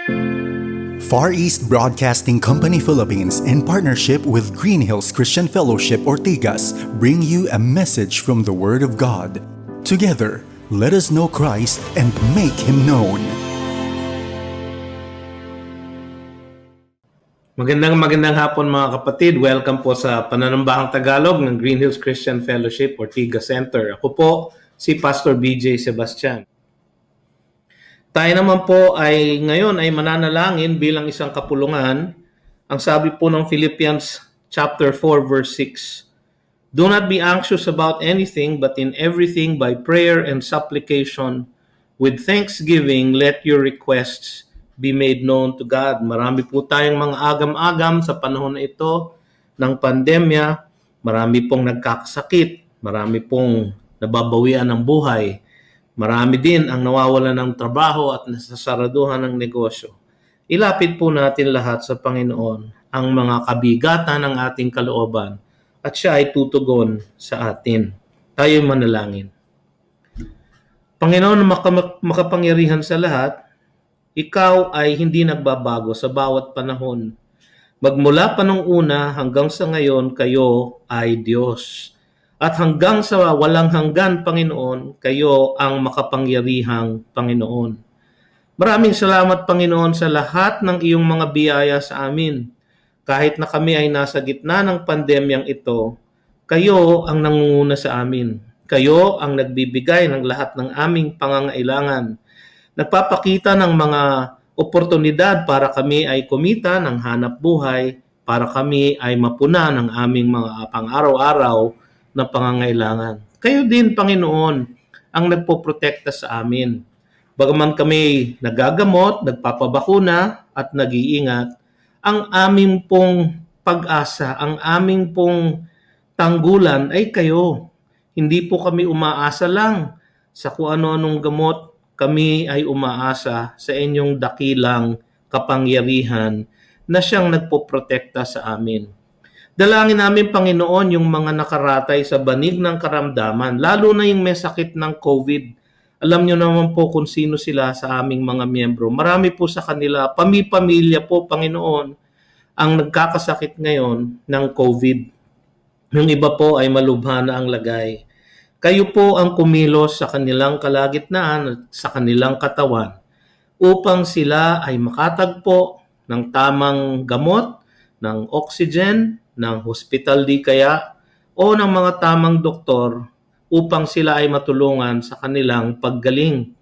Far East Broadcasting Company Philippines, in partnership with Green Hills Christian Fellowship Ortigas, bring you a message from the Word of God. Together, let us know Christ and make Him known. Magandang hapon mga kapatid. Welcome po sa Pananambahang Tagalog ng Green Hills Christian Fellowship Ortigas Center. Ako po si Pastor BJ Sebastian. Tayo naman po ay ngayon ay mananalangin bilang isang kapulungan. Ang sabi po ng Philippians chapter 4 verse 6. Do not be anxious about anything, but in everything by prayer and supplication with thanksgiving let your requests be made known to God. Marami po tayong mga agam-agam sa panahon na ito ng pandemya. Marami pong nagkakasakit, marami pong nababawian ng buhay. Marami din ang nawawalan ng trabaho at nasasaraduhan ng negosyo. Ilapit po natin lahat sa Panginoon ang mga kabigatan ng ating kalooban at siya ay tutugon sa atin. Tayo manalangin. Panginoon, makapangyarihan sa lahat, ikaw ay hindi nagbabago sa bawat panahon. Magmula pa nung una hanggang sa ngayon, kayo ay Diyos. At hanggang sa walang hanggan, Panginoon, kayo ang makapangyarihang Panginoon. Maraming salamat, Panginoon, sa lahat ng iyong mga biyaya sa amin. Kahit na kami ay nasa gitna ng pandemyang ito, kayo ang nangunguna sa amin. Kayo ang nagbibigay ng lahat ng aming pangangailangan. Nagpapakita ng mga oportunidad para kami ay kumita ng hanap buhay, para kami ay mapuna ng aming mga pang-araw-araw na pangangailangan. Kayo din, Panginoon, ang nagpoprotekta sa amin. Bagaman kami nagagamot, nagpapabakuna at nag-iingat, ang aming pong pag-asa, ang aming pong tanggulan ay kayo. Hindi po kami umaasa lang sa kung ano-anong gamot, kami ay umaasa sa inyong dakilang kapangyarihan na siyang nagpoprotekta sa amin. Dalangin namin, Panginoon, yung mga nakaratay sa banig ng karamdaman, lalo na yung may sakit ng COVID. Alam nyo naman po kung sino sila sa aming mga miyembro. Marami po sa kanila, pamilya po, Panginoon, ang nagkakasakit ngayon ng COVID. Yung iba po ay malubha na ang lagay. Kayo po ang kumilos sa kanilang kalagitnaan at sa kanilang katawan upang sila ay makatagpo ng tamang gamot, ng oxygen, ng hospital di kaya, o ng mga tamang doktor upang sila ay matulungan sa kanilang paggaling.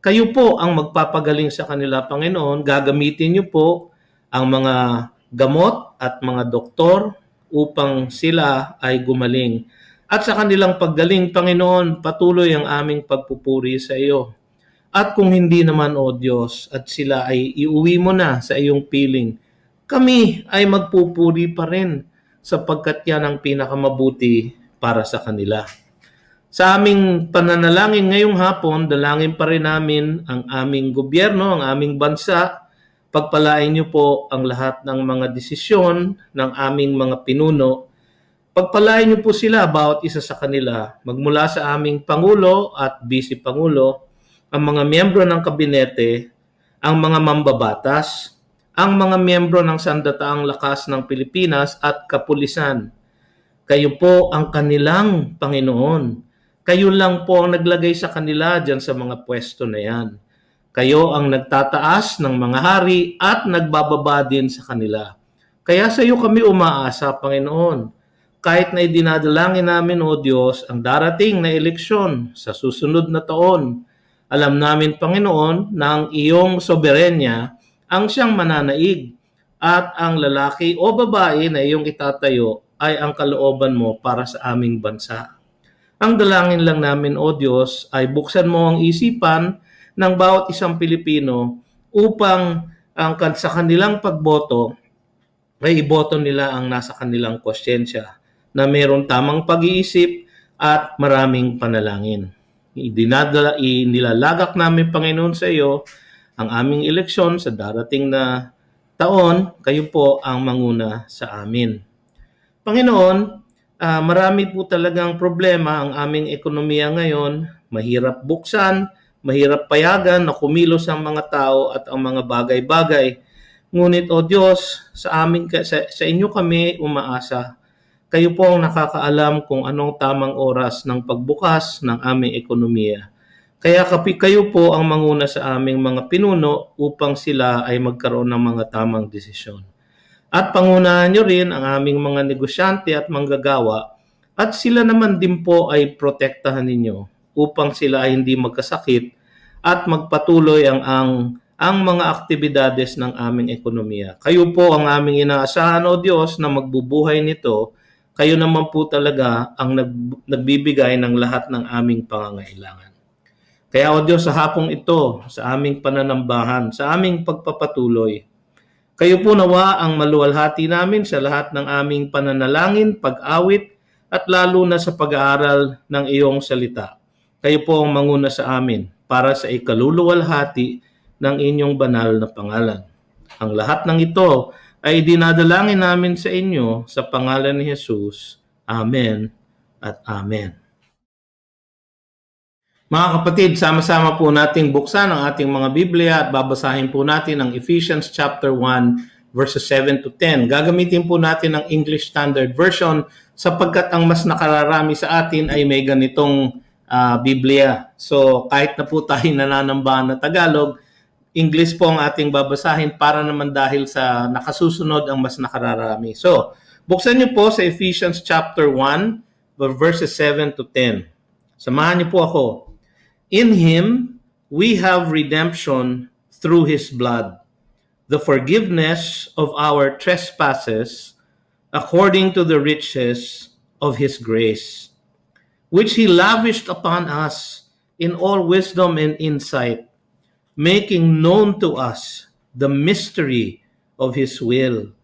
Kayo po ang magpapagaling sa kanila, Panginoon. Gagamitin niyo po ang mga gamot at mga doktor upang sila ay gumaling. At sa kanilang paggaling, Panginoon, patuloy ang aming pagpupuri sa iyo. At kung hindi naman, O Diyos, at sila ay iuwi mo na sa iyong piling, kami ay magpupuri pa rin sapagkat yan ang pinakamabuti para sa kanila. Sa aming pananalangin ngayong hapon, dalangin pa rin namin ang aming gobyerno, ang aming bansa. Pagpalain niyo po ang lahat ng mga desisyon ng aming mga pinuno. Pagpalain niyo po sila, bawat isa sa kanila, magmula sa aming Pangulo at Vice Pangulo, ang mga miyembro ng kabinete, ang mga mambabatas, ang mga miyembro ng Sandataang Lakas ng Pilipinas at Kapulisan. Kayo po ang kanilang Panginoon. Kayo lang po ang naglagay sa kanila dyan sa mga pwesto na yan. Kayo ang nagtataas ng mga hari at nagbababa din sa kanila. Kaya sa iyo kami umaasa, Panginoon. Kahit na idinadalangin namin, O Diyos, ang darating na eleksyon sa susunod na taon, alam namin, Panginoon, na ang iyong soberenya ang siyang mananaig at ang lalaki o babae na iyong itatayo ay ang kalooban mo para sa aming bansa. Ang dalangin lang namin, O Diyos, ay buksan mo ang isipan ng bawat isang Pilipino upang sa kanilang pagboto ay iboto nila ang nasa kanilang konsyensya na mayroong tamang pag-iisip at maraming panalangin. Inilalagak namin, Panginoon, sa iyo ang aming eleksyon sa darating na taon, kayo po ang manguna sa amin. Panginoon, marami po talagang problema ang aming ekonomiya ngayon. Mahirap buksan, mahirap payagan na kumilos ang mga tao at ang mga bagay-bagay. Ngunit, O Diyos, sa inyo kami umaasa. Kayo po ang nakakaalam kung anong tamang oras ng pagbukas ng aming ekonomiya. Kaya kayo po ang manguna sa aming mga pinuno upang sila ay magkaroon ng mga tamang desisyon. At pangunahan nyo rin ang aming mga negosyante at manggagawa at sila naman din po ay protektahan ninyo upang sila ay hindi magkasakit at magpatuloy ang mga aktibidades ng aming ekonomiya. Kayo po ang aming inaasahan, O Diyos, na magbubuhay nito. Kayo naman po talaga ang nagbibigay ng lahat ng aming pangangailangan. Kaya, O Diyos, sa hapong ito, sa aming pananambahan, sa aming pagpapatuloy, kayo po nawa ang maluwalhati namin sa lahat ng aming pananalangin, pag-awit, at lalo na sa pag-aaral ng iyong salita. Kayo po ang manguna sa amin para sa ikaluluwalhati ng inyong banal na pangalan. Ang lahat ng ito ay dinadalangin namin sa inyo sa pangalan ni Jesus. Amen at Amen. Mga kapatid, sama-sama po nating buksan ang ating mga Biblia at babasahin po natin ang Ephesians chapter 1 verses 7 to 10. Gagamitin po natin ang English Standard Version sapagkat ang mas nakararami sa atin ay may ganitong Biblia. So kahit na po tayo nananambahan na Tagalog, English po ang ating babasahin para naman dahil sa nakasusunod ang mas nakararami. So, buksan niyo po sa Ephesians chapter 1 verses 7 to 10. Samahan niyo po ako. In Him, we have redemption through His blood, the forgiveness of our trespasses, according to the riches of His grace, which He lavished upon us in all wisdom and insight, making known to us the mystery of His will,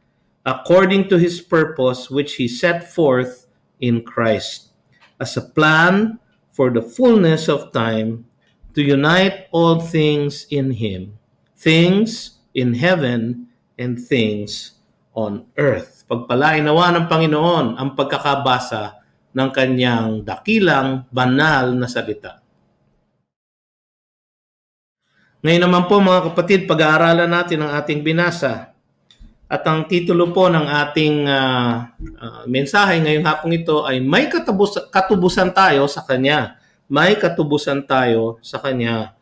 according to His purpose which He set forth in Christ, as a plan for the fullness of time, to unite all things in Him, things in heaven and things on earth. Pagpalain nawa ng Panginoon ang pagkakabasa ng kanyang dakilang, banal na salita. Ngayon naman po mga kapatid, pag-aaralan natin ang ating binasa. At ang titulo po ng ating mensahe ngayong hapong ito ay may katubusan tayo sa Kanya. May katubusan tayo sa Kanya.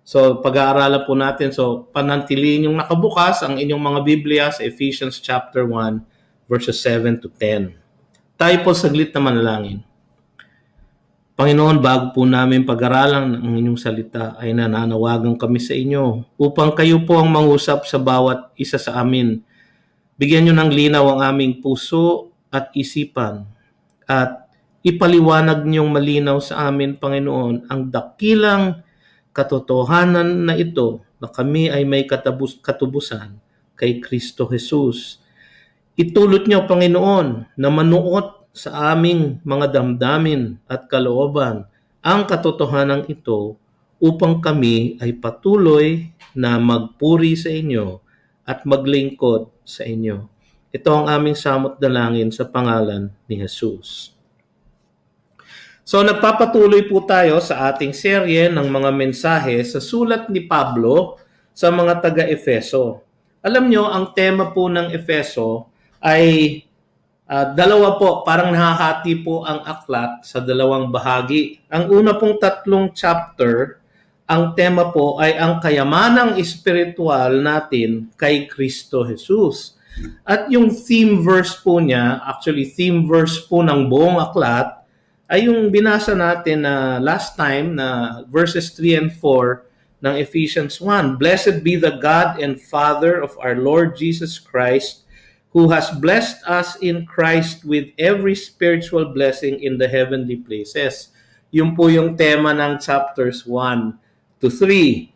So pag-aaralan po natin, so panantiliin yung nakabukas ang inyong mga Biblia sa Ephesians chapter 1 verses 7 to 10. Tayo po saglit na manalangin. Panginoon, bago po namin pag-aralan ang inyong salita ay nananawagan kami sa inyo upang kayo po ang mangusap sa bawat isa sa amin. Bigyan nyo ng linaw ang aming puso at isipan at ipaliwanag niyong malinaw sa amin, Panginoon, ang dakilang katotohanan na ito na kami ay may katubusan kay Kristo Jesus. Itulot niyo, Panginoon, na manuot sa aming mga damdamin at kalooban ang katotohanan ito upang kami ay patuloy na magpuri sa inyo at maglingkod sa inyo. Ito ang aming samot dalangin sa pangalan ni Jesus. So nagpapatuloy po tayo sa ating serye ng mga mensahe sa sulat ni Pablo sa mga taga-Efeso. Alam nyo, ang tema po ng Efeso ay dalawa po, parang nahahati po ang aklat sa dalawang bahagi. Ang una pong 3 chapter, ang tema po ay ang kayamanang espiritual natin kay Kristo Jesus. At yung theme verse po niya, actually theme verse po ng buong aklat, ay yung binasa natin na last time na verses 3 and 4 ng Ephesians 1. Blessed be the God and Father of our Lord Jesus Christ, who has blessed us in Christ with every spiritual blessing in the heavenly places. Yun po yung tema ng chapters 1 to 3.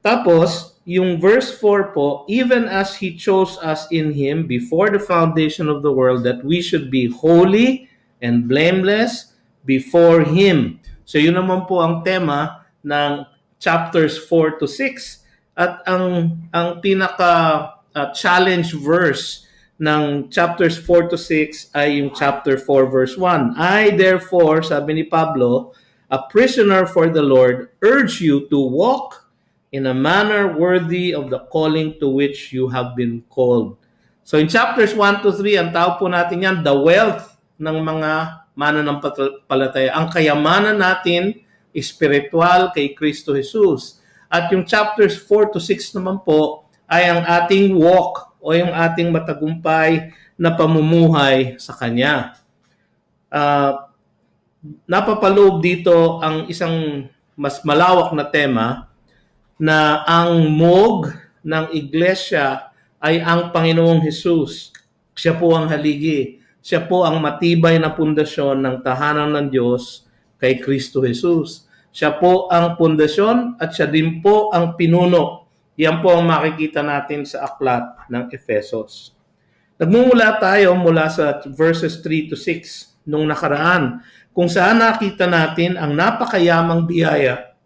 Tapos, yung verse 4 po, even as He chose us in Him before the foundation of the world, that we should be holy and blameless before Him. So yun naman po ang tema ng chapters 4 to 6. At ang pinaka-challenge verse ng chapters 4 to 6 ay yung chapter 4 verse 1. I therefore, sabi ni Pablo, a prisoner for the Lord, urge you to walk in a manner worthy of the calling to which you have been called. So in chapters 1 to 3, ang tawag po natin yan, the wealth ng mga mananampalataya. Ang kayamanan natin, spiritual kay Kristo Jesus. At yung chapters 4 to 6 naman po, ay ang ating walk o yung ating matagumpay na pamumuhay sa Kanya. Napapaloob dito ang isang mas malawak na tema na ang mog ng iglesia ay ang Panginoong Jesus. Siya po ang haligi. Siya po ang matibay na pundasyon ng tahanan ng Diyos kay Kristo Jesus. Siya po ang pundasyon at siya din po ang pinuno. Yan po ang makikita natin sa aklat ng Efesos. Nagmumula tayo mula sa verses 3 to 6 nung nakaraan, kung saan nakita natin ang napakayamang biyaya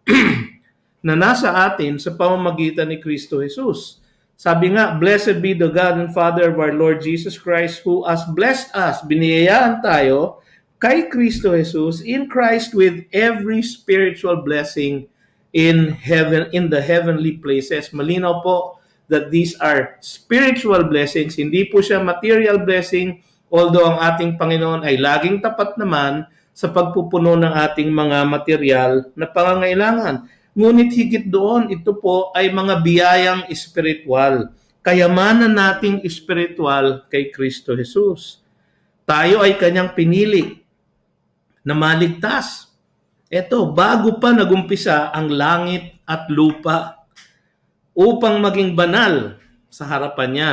na nasa atin sa pamamagitan ni Kristo Jesus. Sabi nga, "Blessed be the God and Father of our Lord Jesus Christ, who has blessed us," biniyayaan tayo kay Kristo Jesus in Christ with every spiritual blessing in heaven, in the heavenly places. Malinaw po that these are spiritual blessings. Hindi po siya material blessing, although ang ating Panginoon ay laging tapat naman sa pagpupuno ng ating mga material na pangangailangan. Ngunit higit doon, ito po ay mga biyayang espiritual. Kayamanan nating espiritual kay Kristo Jesus. Tayo ay Kanyang pinili na maligtas. Ito, bago pa nagumpisa ang langit at lupa upang maging banal sa harapan niya.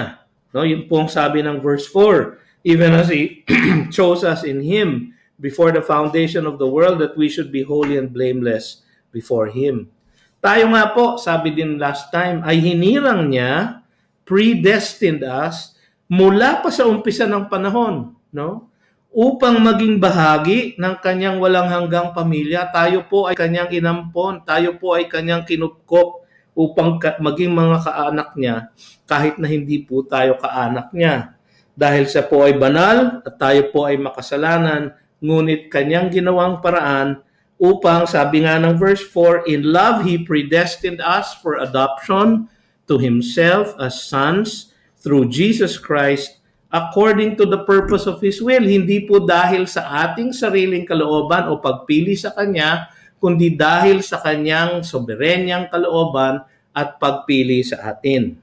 No, yun po ang sabi ng verse 4. Even as He chose us in Him before the foundation of the world, that we should be holy and blameless before Him. Tayo nga po, sabi din last time, ay hinirang niya, predestined us, mula pa sa umpisa ng panahon, no? Upang maging bahagi ng Kanyang walang hanggang pamilya. Tayo po ay Kanyang inampon, tayo po ay Kanyang kinupkop upang maging mga kaanak niya kahit na hindi po tayo kaanak niya. Dahil siya po ay banal at tayo po ay makasalanan, ngunit Kanyang ginawang paraan upang, sabi nga ng verse 4, "In love He predestined us for adoption to Himself as sons through Jesus Christ according to the purpose of His will." Hindi po dahil sa ating sariling kalooban o pagpili sa Kanya, kundi dahil sa Kanyang soberenyang kalooban at pagpili sa atin.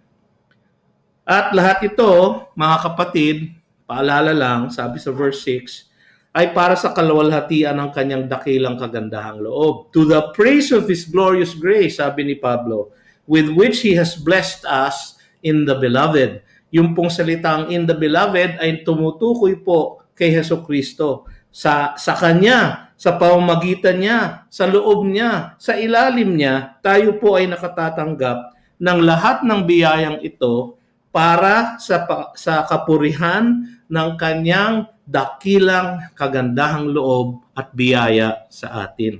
At lahat ito, mga kapatid, paalala lang, sabi sa verse 6, ay para sa kaluwalhatian ng Kanyang dakilang kagandahang loob. To the praise of His glorious grace, sabi ni Pablo, with which He has blessed us in the Beloved. Yung pong salitang in the Beloved ay tumutukoy po kay Jesucristo. Sa Kanya, sa pamamagitan niya, sa loob niya, sa ilalim niya, tayo po ay nakatatanggap ng lahat ng biyayang ito para sa kapurihan ng Kanyang dakilang kagandahang loob at biyaya sa atin.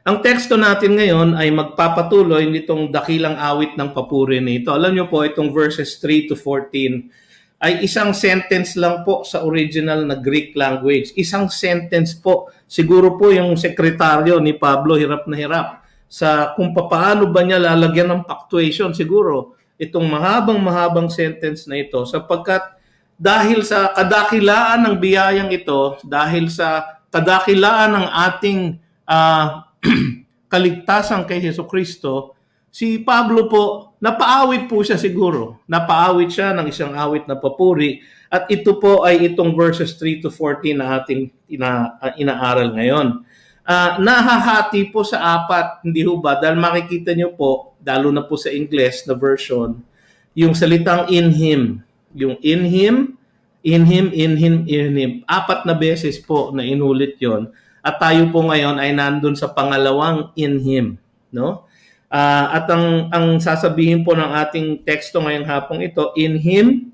Ang teksto natin ngayon ay magpapatuloy nitong dakilang awit ng papuri nito. Alam niyo po, itong verses 3 to 14 ay isang sentence lang po sa original na Greek language. Isang sentence po. Siguro po yung sekretaryo ni Pablo hirap na hirap sa kung paano ba niya lalagyan ng punctuation. Siguro itong mahabang sentence na ito, sapagkat dahil sa kadakilaan ng biyayang ito, dahil sa kadakilaan ng ating kaligtasan kay Jesucristo, si Pablo po, napaawit po siya siguro. Napaawit siya ng isang awit na papuri. At ito po ay itong verses 3 to 14 na ating inaaral ngayon. Nahahati po sa apat, hindi ho ba? Dahil makikita nyo po, lalo na po sa English na version, yung salitang in Him. Yung in Him, in Him, in Him, in Him. 4 na beses po na inulit yon. At tayo po ngayon ay nandun sa pangalawang in Him. No? At ang sasabihin po ng ating teksto ngayong hapong ito, in Him,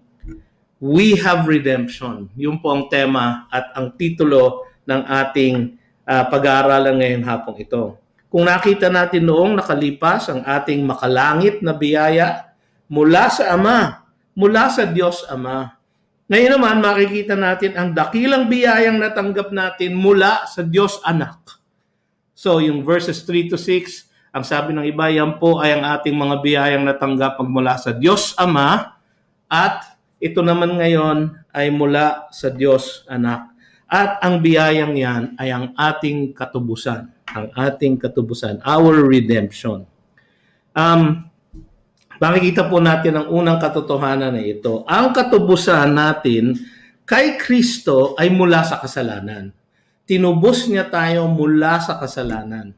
we have redemption. Yun po ang tema at ang titulo ng ating pag-aaralan ngayong hapong ito. Kung nakita natin noong nakalipas ang ating makalangit na biyaya mula sa Ama, mula sa Diyos Ama. Ngayon naman makikita natin ang dakilang biyayang natanggap natin mula sa Diyos Anak. So yung verses 3 to 6, ang sabi ng iba, yan po ay ang ating mga biyayang natanggap mula sa Diyos Ama, at ito naman ngayon ay mula sa Diyos Anak. At ang biyayang yan ay ang ating katubusan. Ang ating katubusan, our redemption. Makikita po natin ang unang katotohanan na ito. Ang katubusan natin kay Kristo ay mula sa kasalanan. Tinubos niya tayo mula sa kasalanan.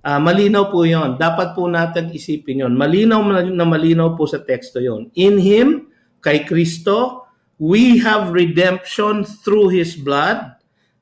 Malinaw po yon. Dapat po natin isipin yon. Malinaw na malinaw po sa teksto yon. In Him, kay Kristo, we have redemption through His blood,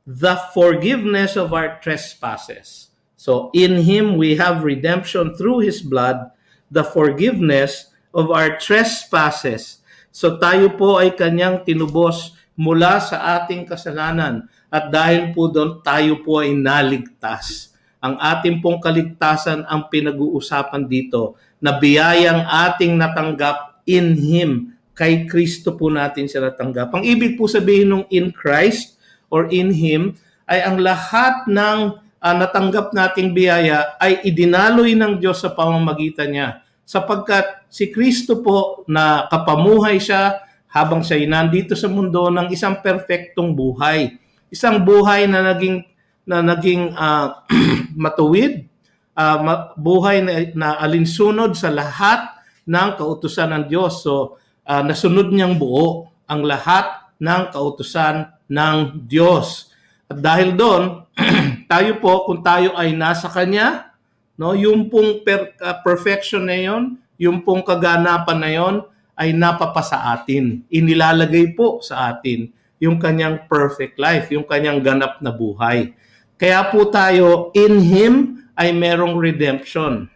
the forgiveness of our trespasses. So, in Him, we have redemption through His blood, the forgiveness of our trespasses. So tayo po ay kanyang tinubos mula sa ating kasalanan. At dahil po doon, tayo po ay naligtas. Ang ating pong kaligtasan ang pinag-uusapan dito, na biyayang ating natanggap in Him. Kay Kristo po natin siya natanggap. Ang ibig po sabihin ng in Christ or in Him ay ang lahat ng natanggap nating biyaya ay idinaloy ng Diyos sa pamamagitan niya. Sapagkat si Kristo po na kapamuhay siya habang siya nandito sa mundo ng isang perfectong buhay. Isang buhay na naging matuwid, buhay na alinsunod sa lahat ng kautusan ng Diyos. So, nasunod niyang buo ang lahat ng kautusan ng Diyos. At dahil doon, tayo po, kung tayo ay nasa Kanya, no, yung pong perfection na yon, yung pong kaganapan na yon ay napapasa atin. Inilalagay po sa atin yung kanyang perfect life, yung kanyang ganap na buhay. Kaya po tayo, in Him ay merong redemption.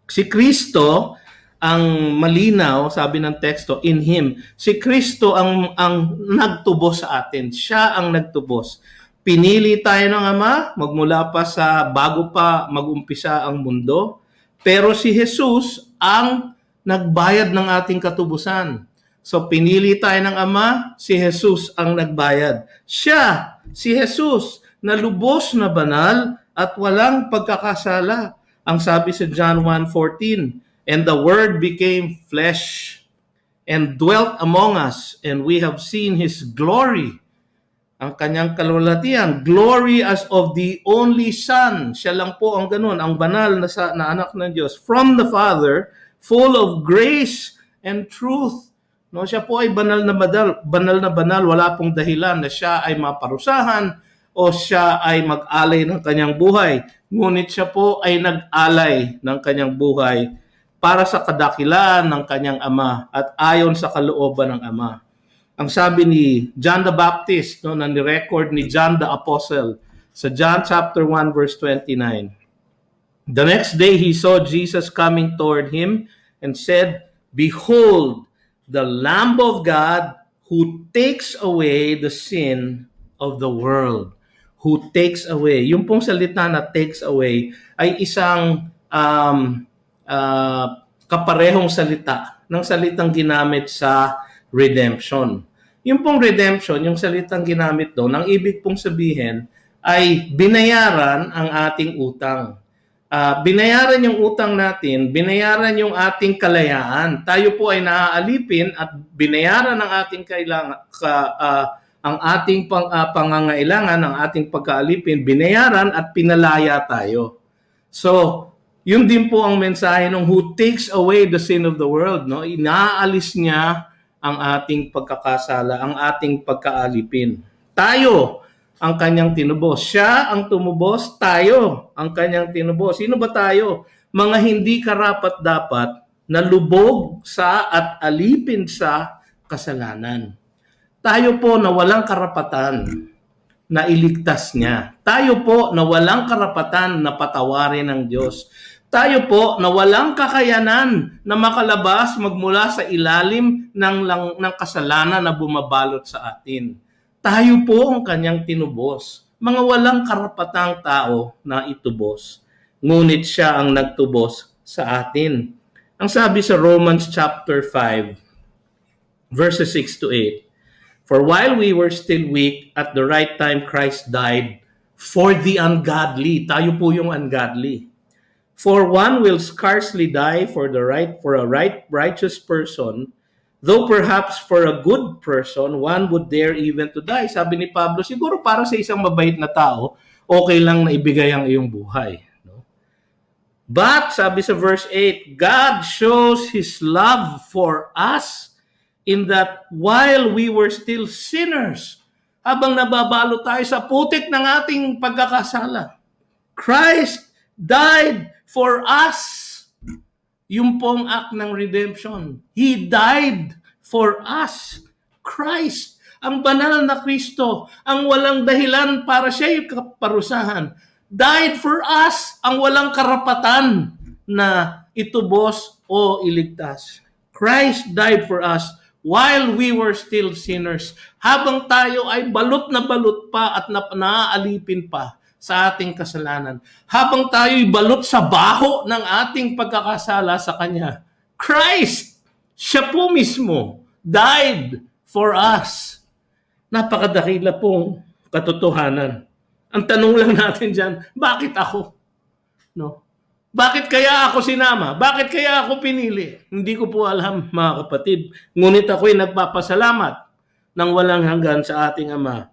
Si Kristo, ang malinaw, sabi ng teksto, in Him. Si Kristo ang nagtubos sa atin. Siya ang nagtubos. Pinili tayo ng Ama magmula pa sa bago pa mag-umpisa ang mundo. Pero si Jesus ang nagbayad ng ating katubusan. So pinili tayo ng Ama, si Jesus ang nagbayad. Siya, si Jesus, na lubos na banal at walang pagkakasala. Ang sabi sa John 1:14, and the Word became flesh and dwelt among us, and we have seen His glory. Ang kanyang kalwalhatian, glory as of the only Son. Siya lang po ang ganun, ang banal na anak ng Diyos. From the Father, full of grace and truth. No, siya po ay banal na banal, wala pong dahilan na siya ay maparusahan o siya ay mag-alay ng kanyang buhay. Ngunit siya po ay nag-alay ng kanyang buhay para sa kadakilaan ng kanyang Ama at ayon sa kalooban ng Ama. Ang sabi ni John the Baptist, no, na ni-record ni John the Apostle sa John chapter 1 verse 29. The next day he saw Jesus coming toward him and said, behold, the Lamb of God who takes away the sin of the world. Who takes away. Yung pong salita na takes away ay isang kaparehong salita ng salitang ginamit sa redemption. Yung pong redemption, yung salitang ginamit doon, ang ibig pong sabihin ay binayaran ang ating utang. Binayaran yung utang natin, binayaran yung ating kalayaan. Tayo po ay naaalipin at binayaran ang ating ang ating pangangailangan, ang ating pagkaalipin, binayaran at pinalaya tayo. So, yun din po ang mensahe ng who takes away the sin of the world. No? Inaalis niya ang ating pagkakasala, ang ating pagkaalipin. Tayo ang kanyang tinubos. Siya ang tumubos, tayo ang kanyang tinubos. Sino ba tayo? Mga hindi karapat-dapat na lubog sa at alipin sa kasalanan. Tayo po na walang karapatan na iligtas niya. Tayo po na walang karapatan na patawarin ng Diyos. Tayo po na walang kakayanan na makalabas magmula sa ilalim ng kasalanan na bumabalot sa atin. Tayo po ang kanyang tinubos. Mga walang karapatang tao na itubos. Ngunit siya ang nagtubos sa atin. Ang sabi sa Romans chapter 5, verses 6 to 8, for while we were still weak, at the right time Christ died for the ungodly. Tayo po yung ungodly. For one will scarcely die for a righteous person, though perhaps for a good person, one would dare even to die. Sabi ni Pablo, siguro para sa isang mabait na tao, okay lang na ibigay ang iyong buhay. No? But, sabi sa verse 8, God shows His love for us in that while we were still sinners, habang nababalo tayo sa putik ng ating pagkakasala, Christ died for us. Yung pong act ng redemption. He died for us. Christ, ang banal na Kristo, ang walang dahilan para siya'y kaparusahan, died for us, ang walang karapatan na itubos o iligtas. Christ died for us while we were still sinners. Habang tayo ay balot na balot pa at naaalipin pa sa ating kasalanan. Habang tayo'y balot sa baho ng ating pagkakasala sa Kanya, Christ, siya po mismo, died for us. Napakadakila pong katotohanan. Ang tanong lang natin dyan, bakit ako? No? Bakit kaya ako sinama? Bakit kaya ako pinili? Hindi ko po alam, mga kapatid. Ngunit ako'y nagpapasalamat ng walang hanggan sa ating Ama.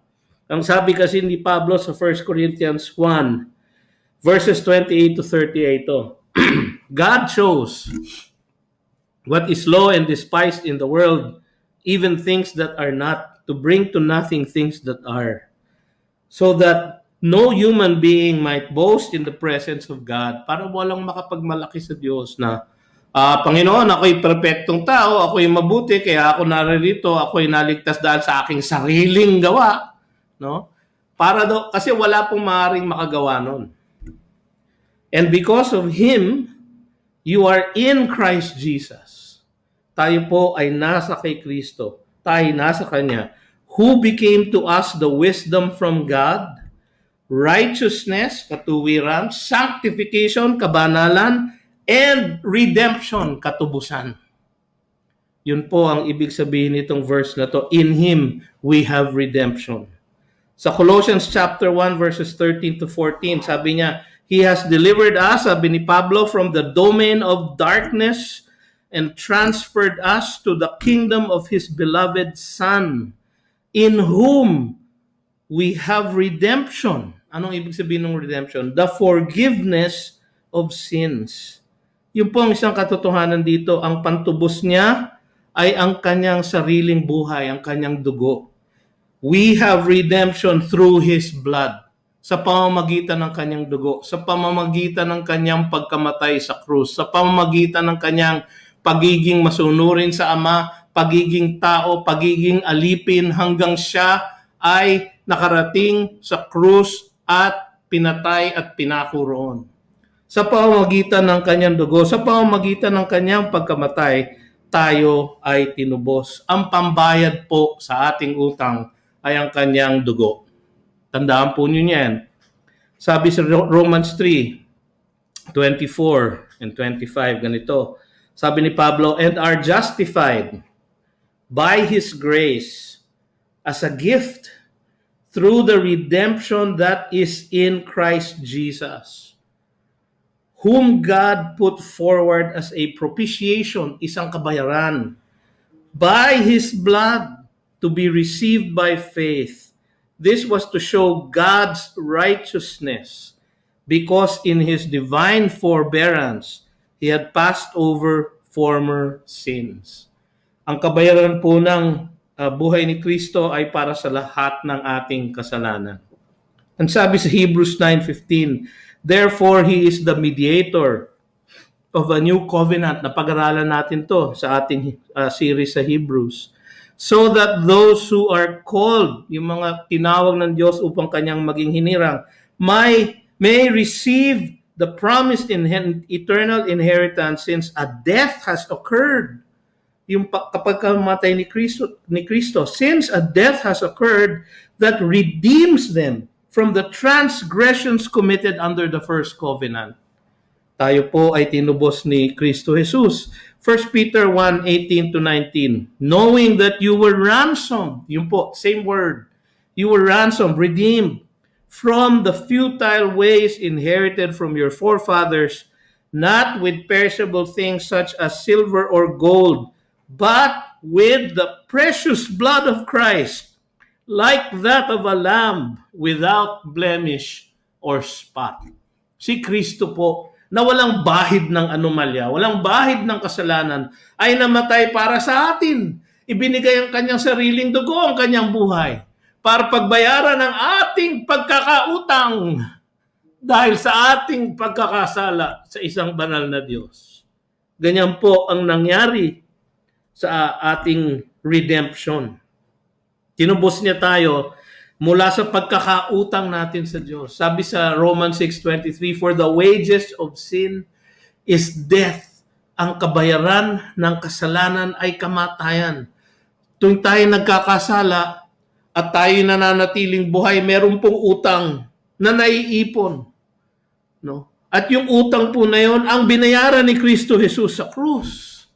Ang sabi kasi ni Pablo sa 1 Corinthians 1, verses 28 to 38, God chose what is low and despised in the world, even things that are not, to bring to nothing things that are, so that no human being might boast in the presence of God, para walang makapagmalaki sa Diyos na, Panginoon, ako'y perfectong tao, ako'y mabuti, kaya ako naririto, ako'y naligtas dahil sa aking sariling gawa. No? Para daw, kasi wala pong maaaring makagawa nun. And because of Him, you are in Christ Jesus. Tayo po ay nasa kay Kristo. Tayo nasa Kanya. Who became to us the wisdom from God, righteousness, katuwiran, sanctification, kabanalan, and redemption, katubusan. Yun po ang ibig sabihin nitong verse na to. In Him, we have redemption. Sa Colossians chapter 1 verses 13 to 14, sabi niya, He has delivered us, sabi ni Pablo, from the domain of darkness and transferred us to the kingdom of His beloved Son, in whom we have redemption. Anong ibig sabihin ng redemption? The forgiveness of sins. Yung po ang isang katotohanan dito, ang pantubos niya ay ang kanyang sariling buhay, ang kanyang dugo. We have redemption through His blood, sa pamamagitan ng kanyang dugo, sa pamamagitan ng kanyang pagkamatay sa krus, sa pamamagitan ng kanyang pagiging masunurin sa Ama, pagiging tao, pagiging alipin hanggang siya ay nakarating sa krus at pinatay at pinako roon. Sa pamamagitan ng kanyang dugo, sa pamamagitan ng kanyang pagkamatay, tayo ay tinubos. Ang pambayad po sa ating utang ay ang kanyang dugo. Tandaan po niyo yan. Sabi sa Romans 3:24 and 25, ganito. Sabi ni Pablo, and are justified by His grace as a gift through the redemption that is in Christ Jesus, whom God put forward as a propitiation, isang kabayaran, by His blood, to be received by faith. This was to show God's righteousness, because in His divine forbearance, He had passed over former sins. Ang kabayaran po ng buhay ni Kristo ay para sa lahat ng ating kasalanan. Ang sabi sa Hebrews 9:15, therefore He is the mediator of a new covenant. Napag-aralan natin to sa ating series sa Hebrews. So that those who are called, yung mga tinawag ng Diyos upang kanyang maging hinirang, may receive the promised eternal inheritance, since a death has occurred. Yung kapag kamatay ni Kristo, since a death has occurred that redeems them from the transgressions committed under the first covenant. Tayo po ay tinubos ni Kristo Jesus. 1 Peter 1:18 to 19. Knowing that you were ransomed, yun po, same word. You were ransomed, redeemed from the futile ways inherited from your forefathers, not with perishable things such as silver or gold, but with the precious blood of Christ, like that of a lamb without blemish or spot. Si Kristo po, na walang bahid ng anomalya, walang bahid ng kasalanan, ay namatay para sa atin. Ibinigay ang kanyang sariling dugo, ang kanyang buhay, para pagbayaran ang ating pagkakautang dahil sa ating pagkakasala sa isang banal na Diyos. Ganyan po ang nangyari sa ating redemption. Tinubos niya tayo mula sa pagkakautang natin sa Diyos. Sabi sa Romans 6:23, "For the wages of sin is death." Ang kabayaran ng kasalanan ay kamatayan. Tuwing tayo nagkakasala at tayo nananatiling buhay, meron pong utang na naiipon. No? At yung utang po na yon, ang binayaran ni Kristo Jesus sa krus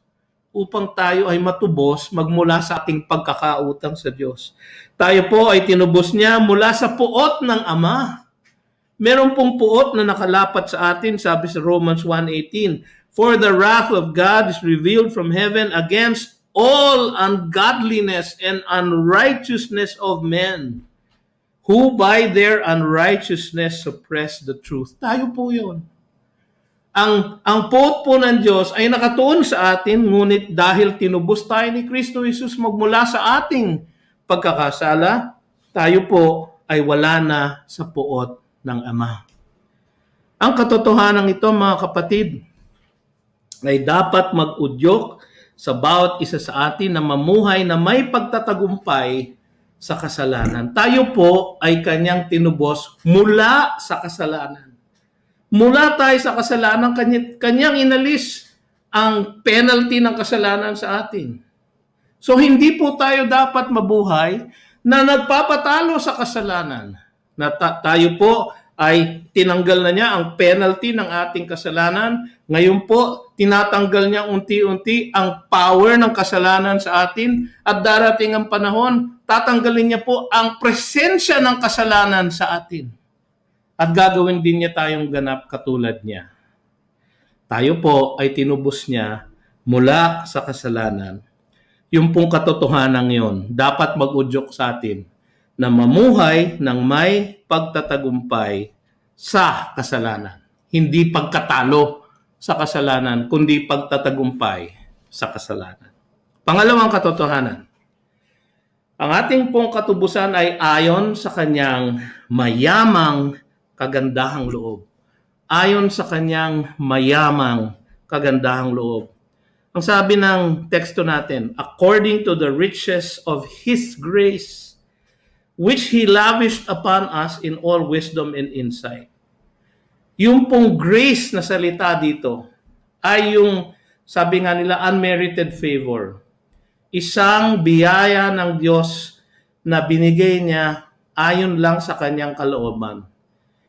upang tayo ay matubos magmula sa ating pagkakautang sa Diyos. Tayo po ay tinubos niya mula sa puot ng Ama. Meron pong puot na nakalapat sa atin, sabi sa Romans 1:18, "For the wrath of God is revealed from heaven against all ungodliness and unrighteousness of men, who by their unrighteousness suppress the truth." Tayo po yun. Ang puot po ng Diyos ay nakatuon sa atin, ngunit dahil tinubos tayo ni Kristo Jesus magmula sa ating pagkakasala, tayo po ay wala na sa puot ng Ama. Ang katotohanan ito, mga kapatid, ay dapat mag-udyok sa bawat isa sa atin na mamuhay na may pagtatagumpay sa kasalanan. Tayo po ay kanyang tinubos mula sa kasalanan. Mula tayo sa kasalanan, kanyang inalis ang penalty ng kasalanan sa atin. So hindi po tayo dapat mabuhay na nagpapatalo sa kasalanan. Na tayo po ay tinanggal na niya ang penalty ng ating kasalanan. Ngayon po, tinatanggal niya unti-unti ang power ng kasalanan sa atin, at darating ang panahon, tatanggalin niya po ang presensya ng kasalanan sa atin. At gagawin din niya tayong ganap katulad niya. Tayo po ay tinubos niya mula sa kasalanan. Yung pong katotohanan yon, dapat mag-udyok sa atin na mamuhay ng may pagtatagumpay sa kasalanan. Hindi pagkatalo sa kasalanan, kundi pagtatagumpay sa kasalanan. Pangalawang katotohanan, ang ating pong katubusan ay ayon sa kanyang mayamang kagandahang loob. Ayon sa kanyang mayamang kagandahang loob. Ang sabi ng teksto natin, "According to the riches of His grace, which He lavished upon us in all wisdom and insight." Yung pong grace na salita dito ay yung, sabi nga nila, unmerited favor. Isang biyaya ng Diyos na binigay niya ayon lang sa kanyang kalooban.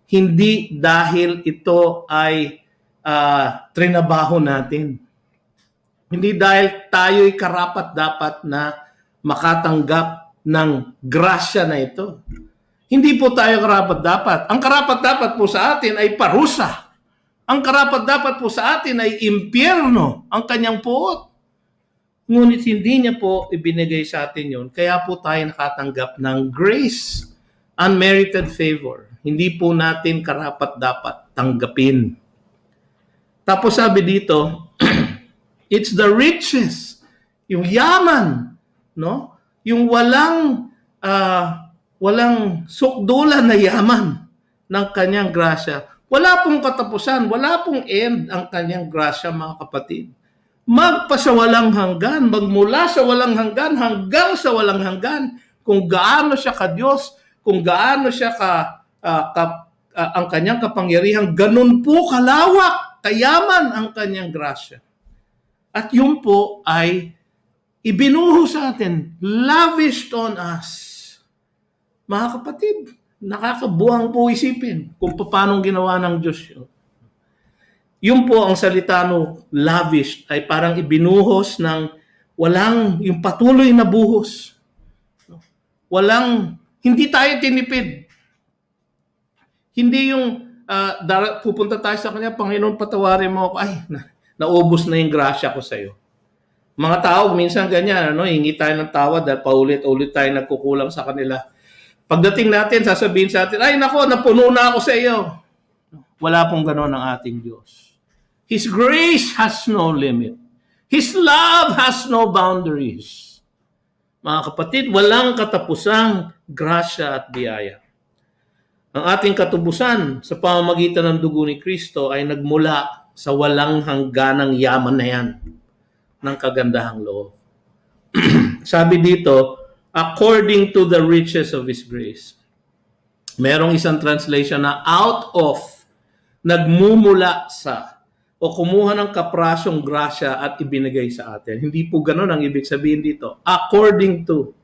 Hindi dahil ito ay trinabaho natin. Hindi dahil tayo'y karapat-dapat na makatanggap ng grasya na ito. Hindi po tayo karapat-dapat. Ang karapat-dapat po sa atin ay parusa. Ang karapat-dapat po sa atin ay impyerno, ang kanyang puot. Ngunit hindi niya po ibinigay sa atin yun. Kaya po tayo nakatanggap ng grace, unmerited favor. Hindi po natin karapat-dapat tanggapin. Tapos sabi dito, it's the riches, yung yaman, no? Yung walang sukdulan na yaman ng kanyang grasya. Wala pong katapusan, wala pong end ang kanyang grasya, mga kapatid. Magpasawalang hanggan, magmula sa walang hanggan hanggang sa walang hanggan, kung gaano siya ka-Diyos, kung gaano siya ang kanyang kapangyarihan, ganun po kalawak, kayaman ang kanyang grasya. At yun po ay ibinuho sa atin, lavished on us. Mga kapatid, nakakabuang po isipin kung paano ginawa ng Diyos yun. Yun po ang salita no, lavished, ay parang ibinuhos ng walang, yung patuloy na buhos. Walang, hindi tayo tinipid. Hindi yung pupunta tayo sa Kanya, Panginoon, patawarin mo ako. Ay, naubos na yung grasya ko sa iyo. Mga tao, minsan ganyan, hingi tayo ng tawad dahil paulit-ulit tayo nagkukulang sa kanila. Pagdating natin, sasabihin sa atin, ay nako, napuno na ako sa iyo. Wala pong gano'n ang ating Diyos. His grace has no limit. His love has no boundaries. Mga kapatid, walang katapusang grasya at biyaya. Ang ating katubusan sa pamamagitan ng dugo ni Kristo ay nagmula sa walang hangganang yaman na yan ng kagandahang loob. Sabi dito, according to the riches of His grace. Merong isang translation na out of, nagmumula sa, o kumuha ng kaprasyong grasya at ibinigay sa atin. Hindi po ganun ang ibig sabihin dito. According to,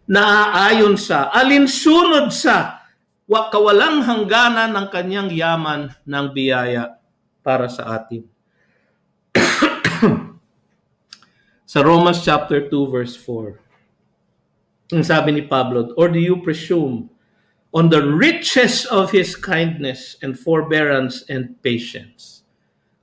naaayon sa, alinsunod sa, kawalang hangganan ng kanyang yaman ng biyaya para sa atin. Sa Romans chapter 2 verse 4, ang sabi ni Pablo, or do you presume on the riches of His kindness and forbearance and patience?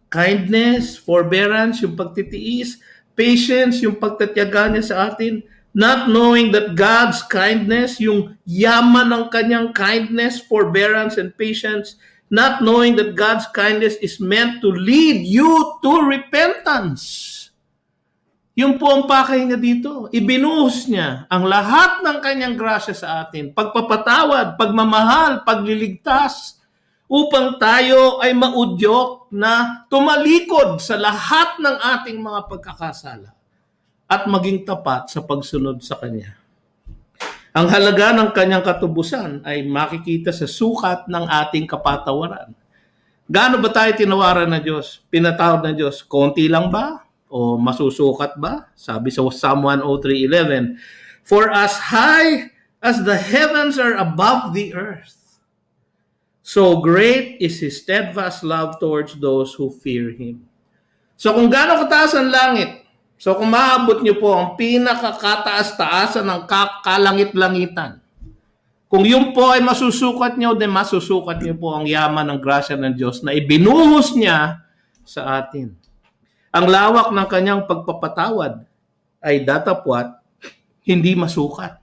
Kindness, forbearance, yung pagtitiis, patience, yung pagtatyaga niya sa atin, not knowing that God's kindness, yung yaman ng kanyang kindness, forbearance, and patience, not knowing that God's kindness is meant to lead you to repentance. Yung po ang pakay niya dito. Ibinuhos niya ang lahat ng kanyang grasya sa atin. Pagpapatawad, pagmamahal, pagliligtas, upang tayo ay maudyok na tumalikod sa lahat ng ating mga pagkakasala at maging tapat sa pagsunod sa Kanya. Ang halaga ng kanyang katubusan ay makikita sa sukat ng ating kapatawaran. Gaano ba tayo tinawaran ng Diyos? Pinatawad ng Diyos? Konti lang ba? O masusukat ba? Sabi sa Psalm 103:11, for as high as the heavens are above the earth, so great is His steadfast love towards those who fear Him. So kung gaano kataas ang langit, so kung maabot niyo po ang pinakakataas-taasan ng kalangit-langitan, kung yun po ay masusukat niyo, then masusukat niyo po ang yaman ng grasya ng Diyos na ibinuhos niya sa atin. Ang lawak ng kanyang pagpapatawad ay datapwat, hindi masukat.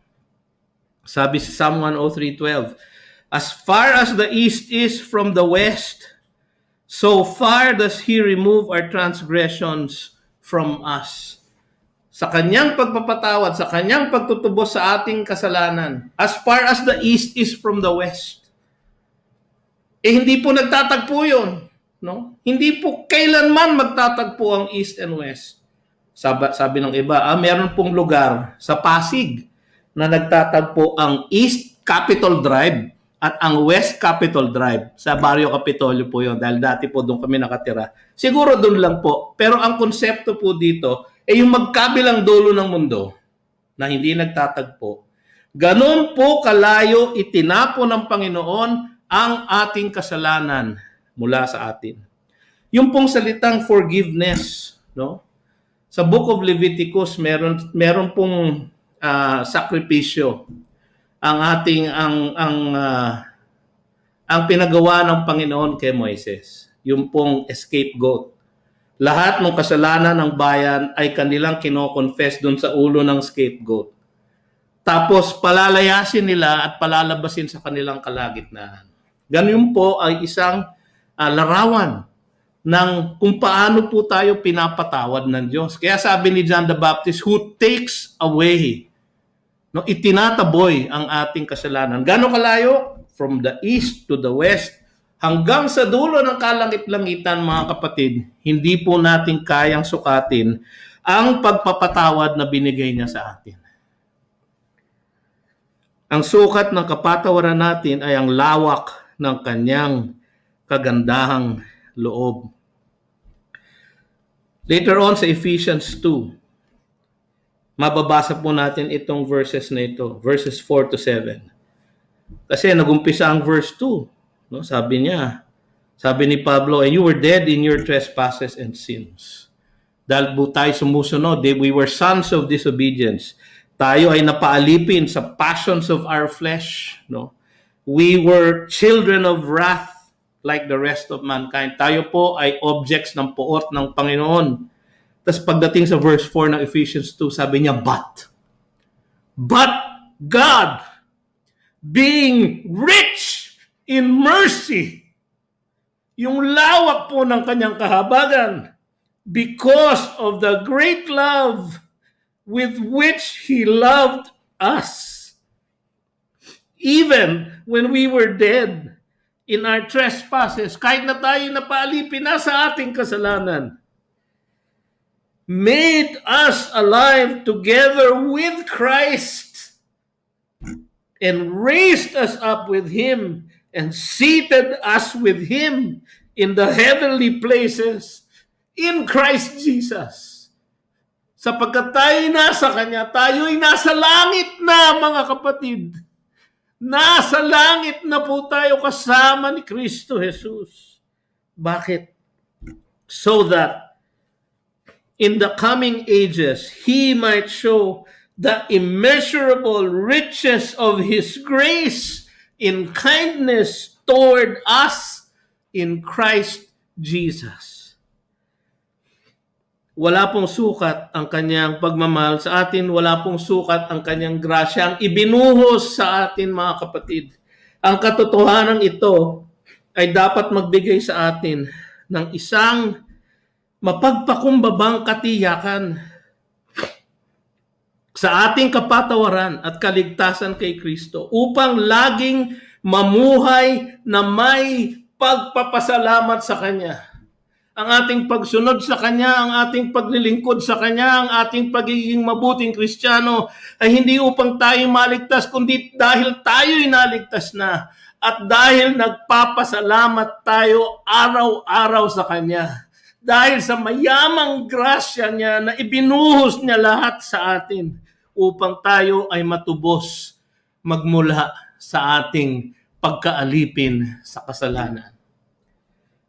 Sabi sa Psalm 103:12, as far as the east is from the west, so far does He remove our transgressions from us. Sa kanyang pagpapatawad, sa kanyang pagtutubos sa ating kasalanan, as far as the east is from the west. Hindi po nagtatagpo yun. No? Hindi po kailanman magtatagpo ang east and west. Sabi ng iba, meron pong lugar sa Pasig na nagtatagpo ang East Capitol Drive at ang West Capitol Drive. Sa Barrio Capitolio po yun dahil dati po doon kami nakatira. Siguro doon lang po. Pero ang konsepto po dito ay yung magkabilang dulo ng mundo na hindi nagtatagpo. Ganon po kalayo itinapo ng Panginoon ang ating kasalanan mula sa atin. Yung pong salitang forgiveness, no? Sa Book of Leviticus meron pong sakripisyo ang pinagawa ng Panginoon kay Moises. Yung pong scapegoat. Lahat ng kasalanan ng bayan ay kanilang kino-confess doon sa ulo ng scapegoat. Tapos palalayasin nila at palalabasin sa kanilang kalagitnaan. Ganun po ay isang larawan ng kung paano po tayo pinapatawad ng Diyos. Kaya sabi ni John the Baptist, who takes away, no, itinataboy ang ating kasalanan. Gaano kalayo? From the east to the west, hanggang sa dulo ng kalangit-langitan, mga kapatid, hindi po natin kayang sukatin ang pagpapatawad na binigay niya sa atin. Ang sukat ng kapatawaran natin ay ang lawak ng kanyang kagandahang loob. Later on sa Ephesians 2, mababasa po natin itong verses na ito, verses 4 to 7. Kasi nagumpisa ang verse 2. No? Sabi ni Pablo, and you were dead in your trespasses and sins. Dahil po tayo sumusunod, we were sons of disobedience. Tayo ay napaalipin sa passions of our flesh, no? We were children of wrath like the rest of mankind. Tayo po ay objects ng puot ng Panginoon. Tapos pagdating sa verse 4 ng Ephesians 2, sabi niya, But God, being rich in mercy, yung lawak po ng kanyang kahabagan, because of the great love with which He loved us, even when we were dead in our trespasses, kahit na tayo napaalipin na sa ating kasalanan, made us alive together with Christ and raised us up with Him and seated us with Him in the heavenly places in Christ Jesus. Sapagkat tayo nasa Kanya, tayo'y nasa langit na, mga kapatid. Nasa langit na po tayo kasama ni Kristo Jesus. Bakit? So that in the coming ages, He might show the immeasurable riches of His grace in kindness toward us in Christ Jesus. Wala pong sukat ang kanyang pagmamahal sa atin, wala pong sukat ang kanyang grasya, ang ibinuhos sa atin, mga kapatid. Ang katotohanan ito ay dapat magbigay sa atin ng isang mapagpakumbabang katiyakan sa ating kapatawaran at kaligtasan kay Kristo upang laging mamuhay na may pagpapasalamat sa Kanya. Ang ating pagsunod sa Kanya, ang ating paglilingkod sa Kanya, ang ating pagiging mabuting Kristiyano ay hindi upang tayo maligtas, kundi dahil tayo'y naligtas na at dahil nagpapasalamat tayo araw-araw sa Kanya. Dahil sa mayamang grasya niya na ibinuhos niya lahat sa atin upang tayo ay matubos magmula sa ating pagkaalipin sa kasalanan.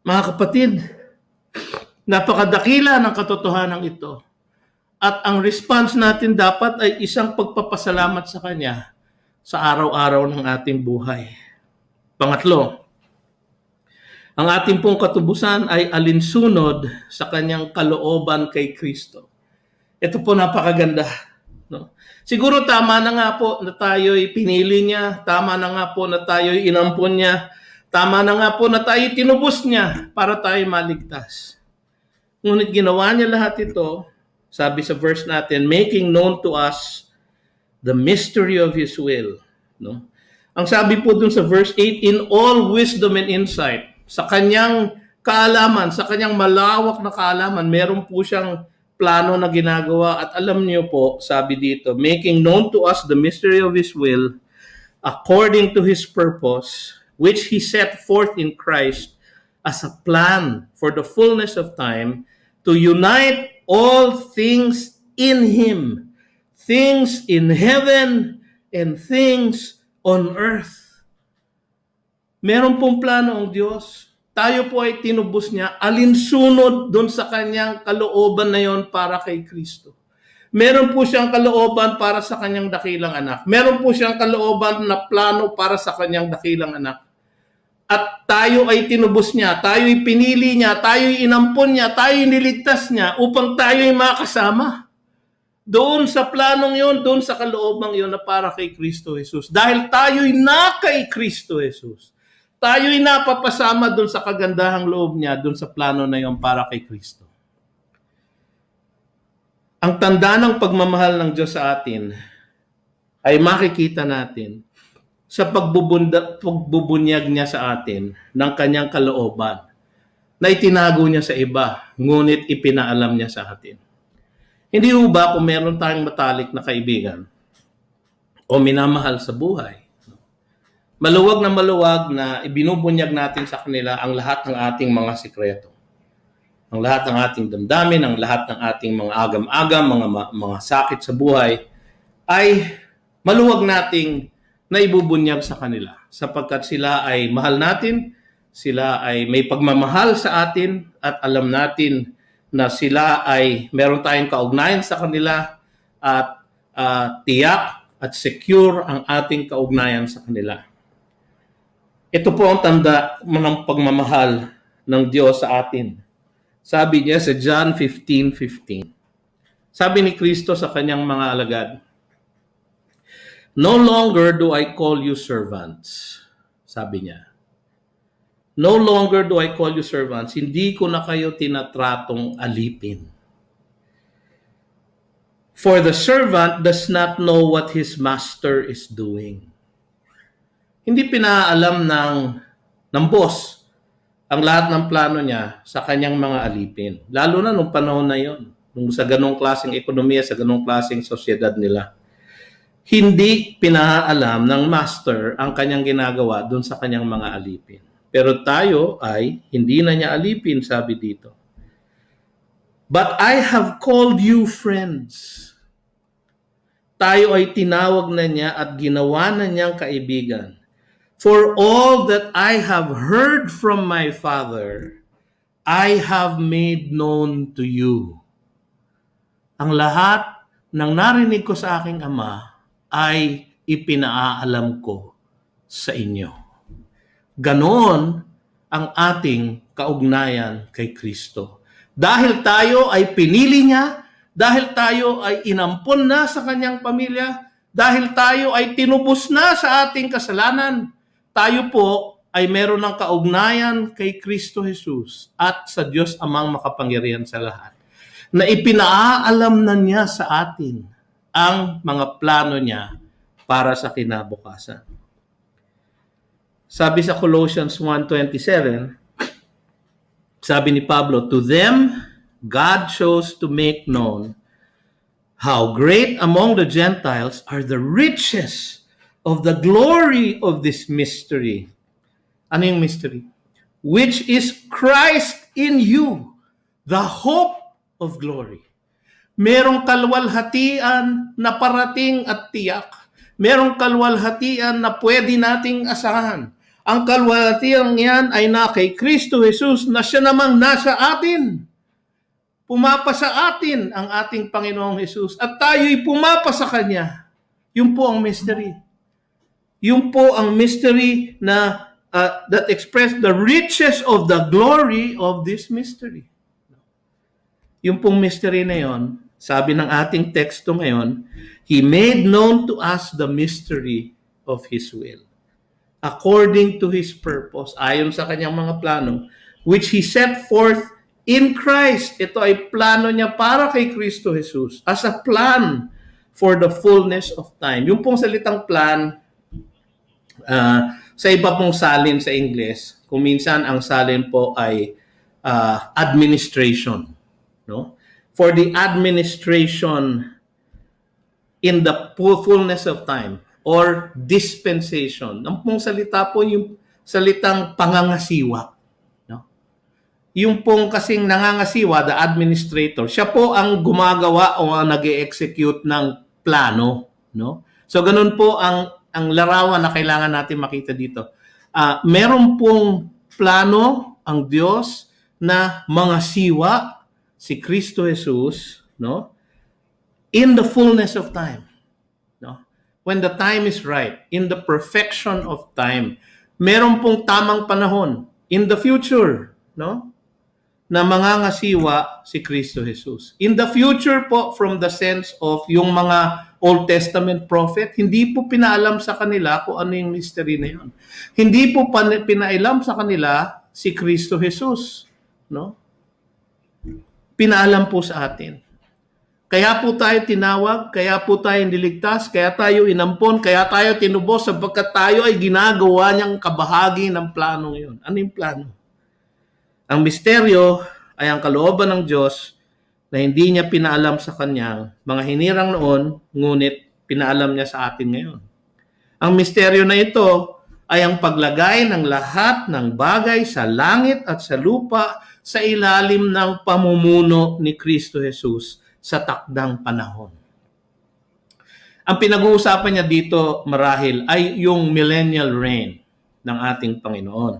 Mga kapatid, napakadakila ng katotohanan ito. At ang response natin dapat ay isang pagpapasalamat sa Kanya sa araw-araw ng ating buhay. Pangatlo, ang ating pong katubusan ay alinsunod sa Kanyang kalooban kay Kristo. Ito po napakaganda. No? Siguro tama na nga po na tayo'y pinili niya, tama na nga po na tayo'y inampon niya, tama na nga po na tayo'y tinubos niya para tayo maligtas. Ngunit ginawa niya lahat ito, sabi sa verse natin, making known to us the mystery of His will. No? Ang sabi po dun sa verse 8, in all wisdom and insight, sa kanyang kaalaman, sa kanyang malawak na kaalaman, meron po siyang plano na ginagawa. At alam niyo po, sabi dito, making known to us the mystery of His will, according to His purpose, which He set forth in Christ as a plan for the fullness of time, to unite all things in Him, things in heaven and things on earth. Meron pong plano ang Diyos. Tayo po ay tinubos niya, alinsunod doon sa Kanyang kalooban na yon para kay Kristo. Meron po siyang kalooban para sa Kanyang dakilang anak. Meron po siyang kalooban na plano para sa Kanyang dakilang anak. At tayo ay tinubos niya, tayo ay pinili niya, tayo ay inampon niya, tayo ay niligtas niya upang tayo ay makasama. Doon sa planong yon, doon sa kaloobang yon na para kay Kristo Jesus. Dahil tayo ay na kay Kristo Jesus. Tayo ay napapasama doon sa kagandahang loob niya, doon sa plano na yon para kay Kristo. Ang tanda ng pagmamahal ng Diyos sa atin ay makikita natin sa pagbubunyag niya sa atin ng kanyang kalooban na itinago niya sa iba, ngunit ipinaalam niya sa atin. Hindi ho ba kung meron tayong matalik na kaibigan o minamahal sa buhay, maluwag na ibinubunyag natin sa kanila ang lahat ng ating mga sikreto. Ang lahat ng ating damdamin, ang lahat ng ating mga agam-agam, mga sakit sa buhay, ay maluwag nating naibubunyag sa kanila. Sapagkat sila ay mahal natin, sila ay may pagmamahal sa atin, at alam natin na sila ay meron tayong kaugnayan sa kanila, at tiyak at secure ang ating kaugnayan sa kanila. Ito po ang tanda ng pagmamahal ng Diyos sa atin. Sabi niya sa John 15:15. Sabi ni Kristo sa kanyang mga alagad, "No longer do I call you servants." Sabi niya. "No longer do I call you servants." Hindi ko na kayo tinatratong alipin. For the servant does not know what his master is doing. Hindi pinaalam ng boss ang lahat ng plano niya sa kanyang mga alipin. Lalo na nung panahon na yon, nung sa ganong klaseng ekonomiya, sa ganong klaseng sosyedad nila. Hindi pinaalam ng master ang kanyang ginagawa doon sa kanyang mga alipin. Pero tayo ay hindi na niya alipin, sabi dito. "But I have called you friends." Tayo ay tinawag na niya at ginawa na niyang kaibigan. "For all that I have heard from my Father, I have made known to you." Ang lahat ng narinig ko sa aking Ama ay ipinaalam ko sa inyo. Ganon ang ating kaugnayan kay Kristo. Dahil tayo ay pinili niya, dahil tayo ay inampon na sa kanyang pamilya, dahil tayo ay tinubos na sa ating kasalanan, tayo po ay meron ng kaugnayan kay Kristo Jesus at sa Diyos Amang makapangyarihan sa lahat, na ipinaalam na niya sa atin ang mga plano niya para sa kinabukasan. Sabi sa Colossians 1:27, sabi ni Pablo, "To them, God chose to make known how great among the Gentiles are the riches of the glory of this mystery." Ano yung mystery? "Which is Christ in you, the hope of glory." Merong kalwalhatian na parating at tiyak. Merong kalwalhatian na pwede nating asahan. Ang kalwalhatian yan ay na kay Kristo Jesus na siya namang nasa atin. Pumapa sa atin ang ating Panginoong Jesus at tayo'y pumapa sa Kanya. Yun po ang mystery. Yun po ang mystery na that express the riches of the glory of this mystery. Yung pong mystery na yon, sabi ng ating teksto ngayon, He made known to us the mystery of His will, according to His purpose, ayon sa kanyang mga plano, which He set forth in Christ. Ito ay plano niya para kay Kristo Jesus, as a plan for the fullness of time. Yung pong salitang plan, sa iba pong salin sa English, kung minsan ang salin po ay administration. No? For the administration in the fullness of time or dispensation. Ang pong salita po yung salitang pangangasiwa. No? Yung pong kasing nangangasiwa, the administrator, siya po ang gumagawa o ang nag-execute ng plano. No? So ganun po ang larawan na kailangan natin makita dito. Meron pong plano ang Diyos na mga siwa si Kristo Jesus, no? In the fullness of time, no? When the time is right, in the perfection of time, meron pong tamang panahon in the future, no? Na mangangasiwa si Kristo Jesus. In the future po, from the sense of yung mga Old Testament prophet, hindi po pinaalam sa kanila kung ano yung mystery na yun. Hindi po pinailam sa kanila si Kristo Jesus, no? Pinaalam po sa atin. Kaya po tayo tinawag, kaya po tayo niligtas, kaya tayo inampon, kaya tayo tinubos sapagkat tayo ay ginagawa niyang kabahagi ng planong yun. Ano yung plano? Ang misteryo ay ang kalooban ng Diyos na hindi niya pinaalam sa kanyang mga hinirang noon, ngunit pinaalam niya sa atin ngayon. Ang misteryo na ito ay ang paglagay ng lahat ng bagay sa langit at sa lupa sa ilalim ng pamumuno ni Kristo Jesus sa takdang panahon. Ang pinag-uusapan niya dito marahil ay yung millennial reign ng ating Panginoon.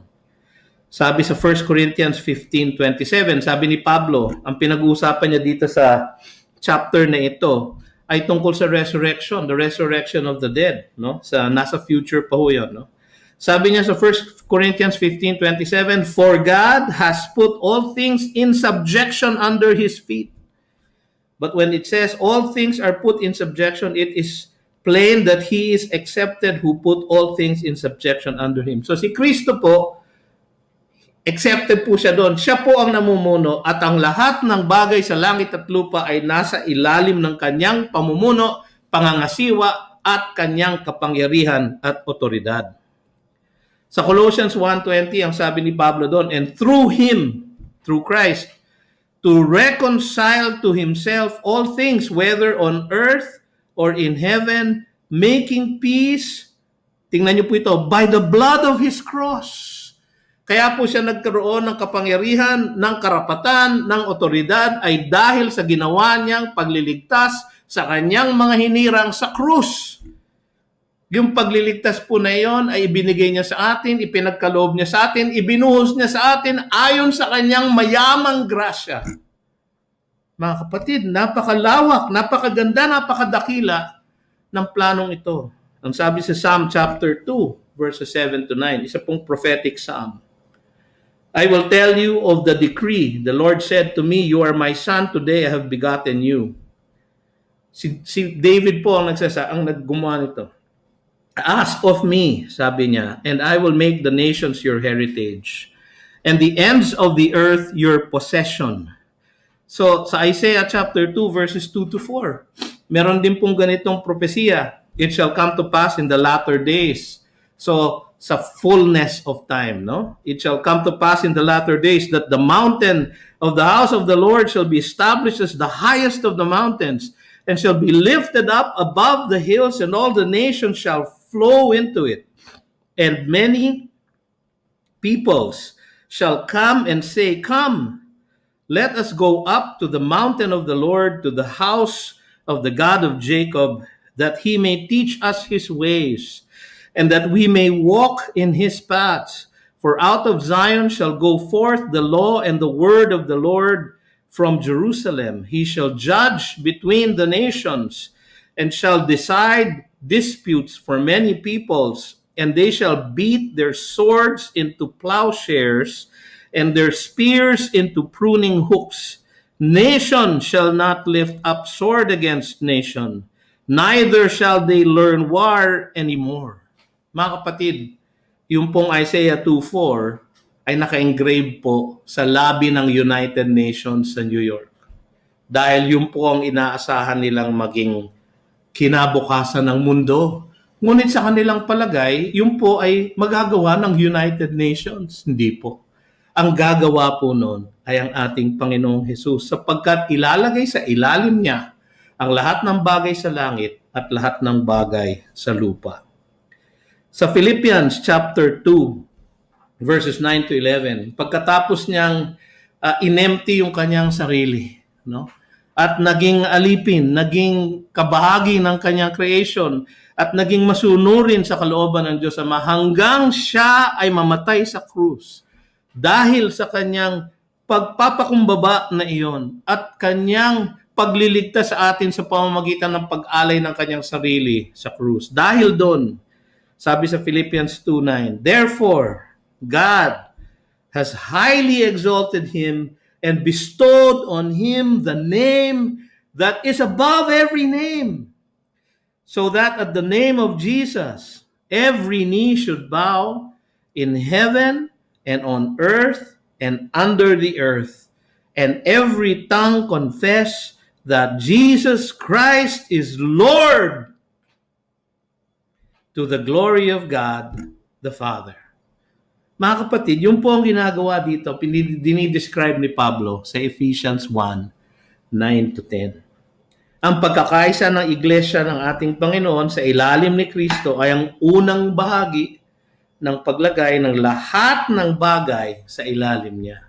Sabi sa 1 Corinthians 15:27, sabi ni Pablo, ang pinag-uusapan niya dito sa chapter na ito ay tungkol sa resurrection, the resurrection of the dead, no? Nasa future pa ho 'yan, no? Sabi niya sa 1 Corinthians 15:27, "For God has put all things in subjection under His feet." But when it says all things are put in subjection, it is plain that He is accepted who put all things in subjection under Him. So si Kristo po, accepted po siya doon. Siya po ang namumuno at ang lahat ng bagay sa langit at lupa ay nasa ilalim ng kanyang pamumuno, pangangasiwa at kanyang kapangyarihan at otoridad. Sa Colossians 1:20, ang sabi ni Pablo doon, "And through Him, through Christ, to reconcile to Himself all things, whether on earth or in heaven, making peace," tingnan niyo po ito, "by the blood of His cross." Kaya po siya nagkaroon ng kapangyarihan, ng karapatan, ng otoridad ay dahil sa ginawa niyang pagliligtas sa kanyang mga hinirang sa krus. Yung pagliligtas po na iyon ay ibinigay niya sa atin, ipinagkaloob niya sa atin, ibinuhos niya sa atin ayon sa kanyang mayamang grasya. Mga kapatid, napakalawak, napakaganda, napakadakila ng planong ito. Ang sabi sa Psalm chapter 2, verses 7 to 9, isa pong prophetic psalm. "I will tell you of the decree. The Lord said to me, you are my son, today I have begotten you." Si David po ang naggumawa nito. "Ask of me," sabi niya, "and I will make the nations your heritage, and the ends of the earth your possession." So, sa Isaiah chapter 2, verses 2 to 4, meron din pong ganitong propesiya. "It shall come to pass in the latter days." So, sa fullness of time, no? "It shall come to pass in the latter days that the mountain of the house of the Lord shall be established as the highest of the mountains, and shall be lifted up above the hills, and all the nations shall flow into it. And many peoples shall come and say, come, let us go up to the mountain of the Lord, to the house of the God of Jacob, that He may teach us His ways, and that we may walk in His paths. For out of Zion shall go forth the law and the word of the Lord from Jerusalem. He shall judge between the nations, and shall decide disputes for many peoples, and they shall beat their swords into plowshares, and their spears into pruning hooks. Nation shall not lift up sword against nation, neither shall they learn war anymore." Mga kapatid, yung pong Isaiah 2:4 ay naka-engrave po sa labi ng United Nations sa New York. Dahil yun po ang inaasahan nilang maging kinabukasan ng mundo. Ngunit sa kanilang palagay, yun po ay magagawa ng United Nations. Hindi po. Ang gagawa po noon ay ang ating Panginoong Hesus, sapagkat ilalagay sa ilalim niya ang lahat ng bagay sa langit at lahat ng bagay sa lupa. Sa Philippians chapter 2, verses 9 to 11, pagkatapos niyang inempty yung kanyang sarili, no? At naging alipin, naging kabahagi ng kanyang creation, at naging masunurin sa kalooban ng Diyos Ama hanggang siya ay mamatay sa krus. Dahil sa kanyang pagpapakumbaba na iyon at kanyang pagliligtas sa atin sa pamamagitan ng pag-alay ng kanyang sarili sa krus. Dahil doon, sabi sa Philippians 2:9, "Therefore, God has highly exalted Him and bestowed on Him the name that is above every name, so that at the name of Jesus, every knee should bow in heaven and on earth and under the earth, and every tongue confess that Jesus Christ is Lord, to the glory of God the Father." Mga kapatid, yung po ang ginagawa dito, dinidescribe ni Pablo sa Ephesians 1:9 to 10. Ang pagkakaisa ng iglesia ng ating Panginoon sa ilalim ni Kristo ay ang unang bahagi ng paglagay ng lahat ng bagay sa ilalim niya.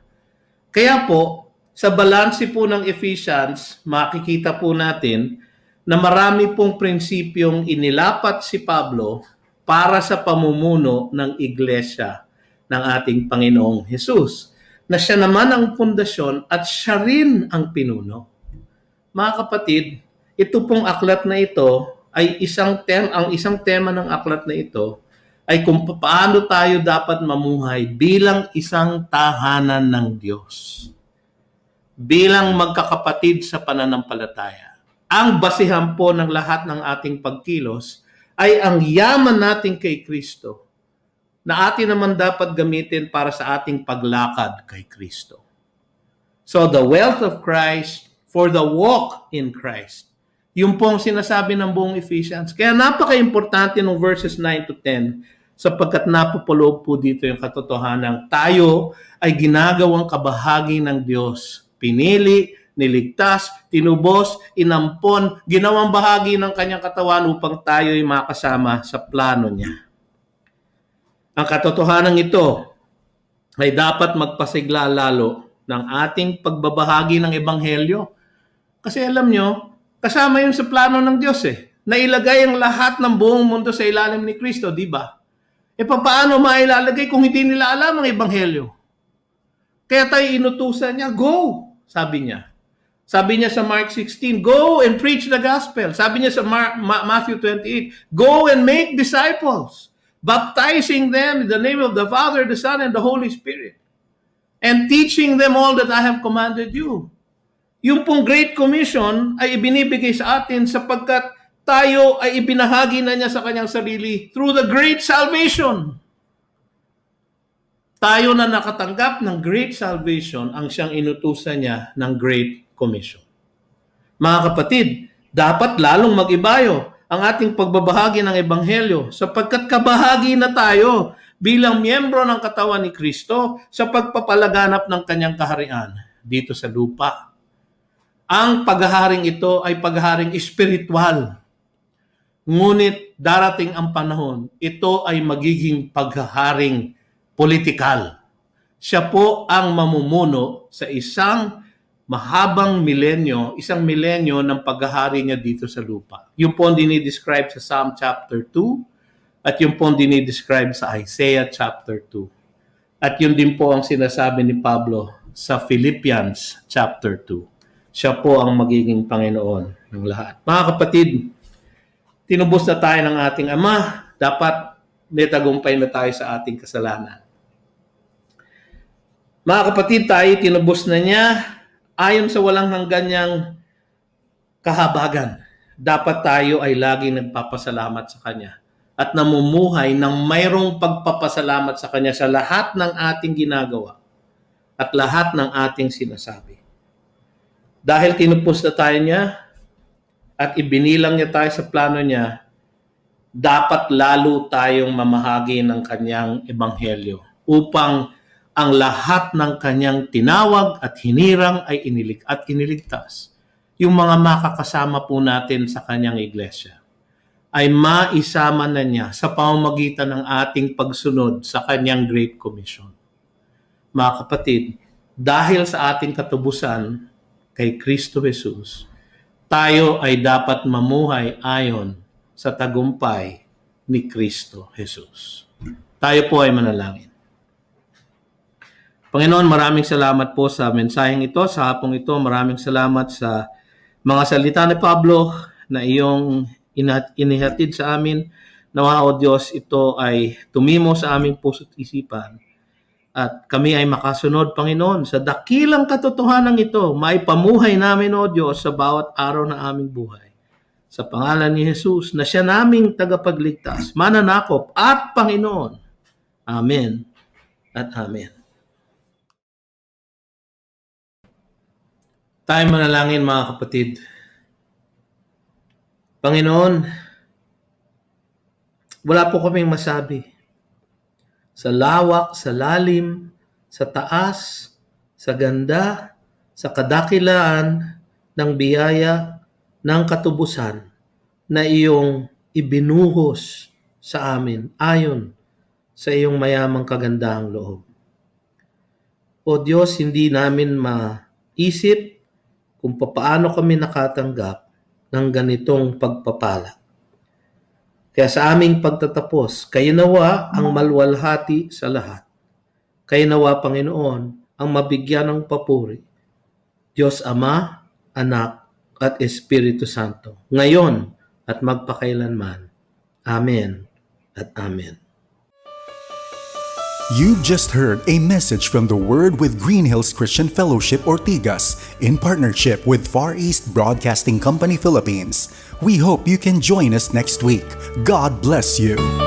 Kaya po, sa balanse po ng Ephesians, makikita po natin na marami pong prinsipyong inilapat si Pablo para sa pamumuno ng iglesia ng ating Panginoong Hesus, na siya naman ang pundasyon at siya rin ang pinuno. Mga kapatid, ito pong aklat na ito ay ang isang tema ng aklat na ito ay kung paano tayo dapat mamuhay bilang isang tahanan ng Diyos. Bilang magkakapatid sa pananampalataya. Ang basihan po ng lahat ng ating pagkilos ay ang yaman natin kay Kristo na atin naman dapat gamitin para sa ating paglakad kay Kristo. So the wealth of Christ for the walk in Christ. Yung pong sinasabi ng buong Ephesians. Kaya napaka-importante ng verses 9 to 10 sapagkat napupulog po dito yung katotohanan. Tayo ay ginagawang kabahagi ng Diyos. Pinili, niligtas, tinubos, inampon, ginawang bahagi ng kanyang katawan upang tayo ay makasama sa plano niya. Ang katotohanan ito ay dapat magpasigla lalo ng ating pagbabahagi ng Ebanghelyo. Kasi alam nyo, kasama yun sa plano ng Diyos Nailagay ang lahat ng buong mundo sa ilalim ni Kristo, di ba? Paano mailalagay kung hindi nila alam ang Ebanghelyo? Kaya tayo inutusan niya, go, sabi niya. Sabi niya sa Mark 16, go and preach the gospel. Sabi niya sa Matthew 28, go and make disciples, baptizing them in the name of the Father, the Son, and the Holy Spirit, and teaching them all that I have commanded you. Yung pong Great Commission ay ibinibigay sa atin sapagkat tayo ay ibinahagi na niya sa kanyang sarili through the great salvation. Tayo na nakatanggap ng great salvation ang siyang inutusan niya ng Great Commission. Mga kapatid, dapat lalong mag-ibayo ang ating pagbabahagi ng Ebanghelyo sapagkat kabahagi na tayo bilang miyembro ng katawan ni Kristo sa pagpapalaganap ng kanyang kaharian dito sa lupa. Ang paghaharing ito ay paghaharing espiritual. Ngunit darating ang panahon, ito ay magiging paghaharing politikal. Siya po ang mamumuno sa isang mahabang milenyo, isang milenyo ng paghahari niya dito sa lupa. Yung po ang dinidescribe sa Psalm chapter 2 at yung po ang dinidescribe sa Isaiah chapter 2. At yun din po ang sinasabi ni Pablo sa Philippians chapter 2. Siya po ang magiging Panginoon ng lahat. Mga kapatid, tinubos na tayo ng ating Ama. Dapat may tagumpay na tayo sa ating kasalanan. Mga kapatid, tayo tinubos na niya ayon sa walang hanggan niyang kahabagan. Dapat tayo ay laging nagpapasalamat sa Kanya at namumuhay ng mayroong pagpapasalamat sa Kanya sa lahat ng ating ginagawa at lahat ng ating sinasabi. Dahil tinupos na tayo niya at ibinilang niya tayo sa plano niya, dapat lalo tayong mamahagi ng kanyang ebanghelyo upang ang lahat ng kanyang tinawag at hinirang ay iniligtas. Yung mga makakasama po natin sa kanyang iglesia ay maisama na niya sa pamamagitan ng ating pagsunod sa kanyang Great Commission. Mga kapatid, dahil sa ating katubusan kay Kristo Jesus, tayo ay dapat mamuhay ayon sa tagumpay ni Kristo Jesus. Tayo po ay manalangin. Panginoon, maraming salamat po sa mensaheng ito, sa hapong ito. Maraming salamat sa mga salita ni Pablo na iyong inihatid sa amin. Nawa, O Diyos, ito ay tumimo sa aming puso't isipan. At kami ay makasunod, Panginoon, sa dakilang katotohanan ito. Maipamuhay namin, O Diyos, sa bawat araw na aming buhay. Sa pangalan ni Jesus, na siya naming tagapagligtas, mananakop at Panginoon. Amen at Amen. Tayo manalangin, mga kapatid. Panginoon, wala po kaming masabi. Sa lawak, sa lalim, sa taas, sa ganda, sa kadakilaan ng biyaya ng katubusan na iyong ibinuhos sa amin ayon sa iyong mayamang kagandahang loob. O Diyos, hindi namin maisip kung paano kami nakatanggap ng ganitong pagpapala. Kaya sa aming pagtatapos, kayo nawa ang malwalhati sa lahat. Kayo nawa, Panginoon, ang mabigyan ng papuri. Diyos Ama, Anak, at Espiritu Santo, ngayon at magpakailanman. Amen at Amen. You've just heard a message from the Word with Green Hills Christian Fellowship Ortigas in partnership with Far East Broadcasting Company Philippines. We hope you can join us next week. God bless you.